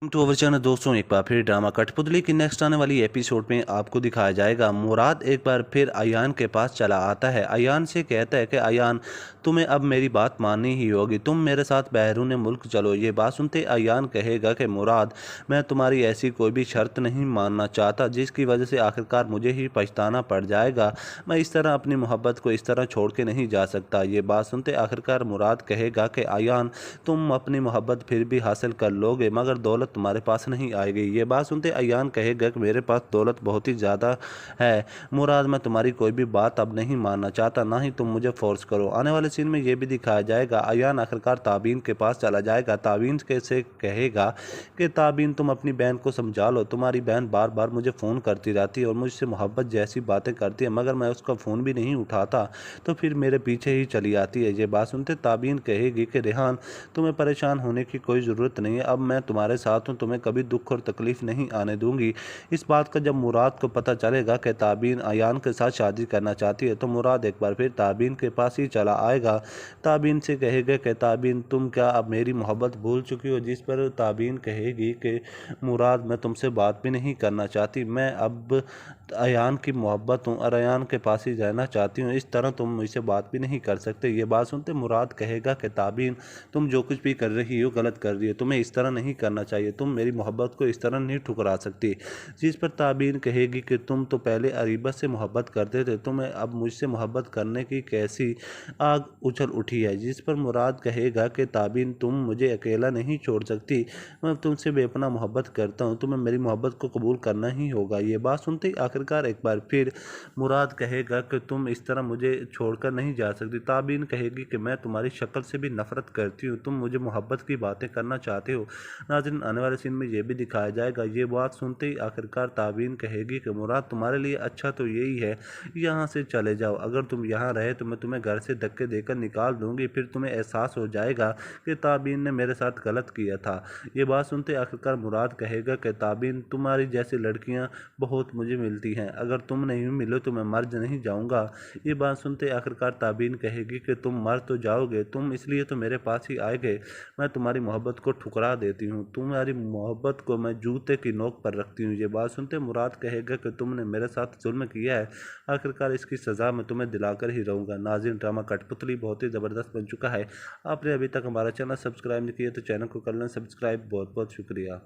To our channel दोस्तों, एक बार फिर ड्रामा कठपुतली की नेक्स्ट आने वाली एपिसोड में आपको दिखाया जाएगा। मुराद एक बार फिर अयान के पास चला आता है। अयान से कहता है कि अयान, तुम्हें अब मेरी बात माननी ही होगी, तुम मेरे साथ बैरून मुल्क चलो। ये बात सुनते अयान कहेगा कि मुराद, मैं तुम्हारी ऐसी कोई भी शर्त नहीं मानना चाहता जिसकी वजह से आखिरकार मुझे ही पछताना पड़ जाएगा। मैं इस तरह अपनी मोहब्बत को इस तरह छोड़ के नहीं जा सकता। ये बात सुनते आखिरकार मुराद कहेगा कि अयान, तुम अपनी मोहब्बत फिर भी हासिल कर लोगे मगर दौलत तुम्हारे पास नहीं आएगी। ये बात सुनते अयान कहेगा कि मेरे पास दौलत बहुत ही ज़्यादा है मुराद, मैं तुम्हारी कोई भी बात अब नहीं मानना चाहता, ना ही तुम मुझे फोर्स करो। आने वाले सीन में ये भी दिखाया जाएगा, अयान आखिरकार ताबीन के पास चला जाएगा। ताबीन के से कहेगा कि ताबीन, तुम अपनी बहन को समझा लो, तुम्हारी बहन बार बार मुझे फ़ोन करती रहती है और मुझसे मोहब्बत जैसी बातें करती है, मगर मैं उसका फ़ोन भी नहीं उठाता तो फिर मेरे पीछे ही चली आती है। ये बात सुनते ताबीन कहेगी कि रेहान, तुम्हें परेशान होने की कोई ज़रूरत नहीं है, अब मैं तुम्हारे साथ हूँ, तुम्हें कभी दुख और तकलीफ नहीं आने दूंगी। इस बात का जब मुराद को पता चलेगा कि ताबीन अयान के साथ शादी करना चाहती है तो मुराद एक बार फिर ताबीन के पास ही चला आएगा। ताबीन से कहेगा कि ताबीन, तुम क्या अब मेरी मोहब्बत भूल चुकी हो? जिस पर ताबीन कहेगी कि मुराद, मैं तुमसे बात भी नहीं करना चाहती, मैं अब अयान की मोहब्बत हूँ और अयान के पास ही रहना चाहती हूँ, इस तरह तुम मुझसे बात भी नहीं कर सकते। ये बात सुनते मुराद कहेगा कि ताबीन, तुम जो कुछ भी कर रही हो गलत कर रही हो, तुम्हें इस तरह नहीं करना चाहिए, तुम मेरी मोहब्बत को इस तरह नहीं ठुकरा सकती। जिस पर ताबीन कहेगी कि तुम तो पहले अरीबत से मोहब्बत करते थे, तुम्हें अब मुझसे मोहब्बत करने की कैसी आग उछल उठी है? जिस पर मुराद कहेगा कि ताबीन, तुम मुझे अकेला नहीं छोड़ सकती, मैं तुमसे बेपनाह मोहब्बत करता हूँ, तुम्हें मेरी मोहब्बत को कबूल करना ही होगा। ये बात सुनते ही आखिरकार एक बार फिर मुराद कहेगा कि तुम इस तरह मुझे छोड़कर नहीं जा सकती। ताबीन कहेगी कि मैं तुम्हारी शक्ल से भी नफरत करती हूँ, तुम मुझे मोहब्बत की बातें करना चाहते हो। नाज़रीन, आने वाले सीन में ये भी दिखाया जाएगा। ये बात सुनते ही आखिरकार ताबीन कहेगी कि मुराद, तुम्हारे लिए अच्छा तो यही है यहाँ से चले जाओ, अगर तुम यहाँ रहे तो मैं तुम्हें घर से धक्के देकर निकाल दूंगी, फिर तुम्हें एहसास हो जाएगा कि ताबीन ने मेरे साथ गलत किया था। ये बात सुनते आखिरकार मुराद कहेगा कि ताबीन, तुम्हारी जैसी लड़कियाँ बहुत मुझे मिलती हैं, अगर तुम नहीं मिलो तो मैं मर नहीं जाऊँगा। ये बात सुनते आखिरकार ताबीन कहेगी कि तुम मर तो जाओगे, तुम इसलिए तो मेरे पास ही आए गए, मैं तुम्हारी मोहब्बत को ठुकरा देती हूँ, तुम्हारी मोहब्बत को मैं जूते की नोक पर रखती हूँ। ये बात सुनते मुराद कहेगा कि तुमने मेरे साथ जुल्म किया है, आखिरकार इसकी सज़ा मैं तुम्हें दिलाकर ही रहूँगा। नाज़रीन, ड्रामा कठपुतली बहुत ही ज़बरदस्त बन चुका है। आपने अभी तक हमारा चैनल सब्सक्राइब नहीं किया तो चैनल को कर लें सब्सक्राइब। बहुत बहुत शुक्रिया।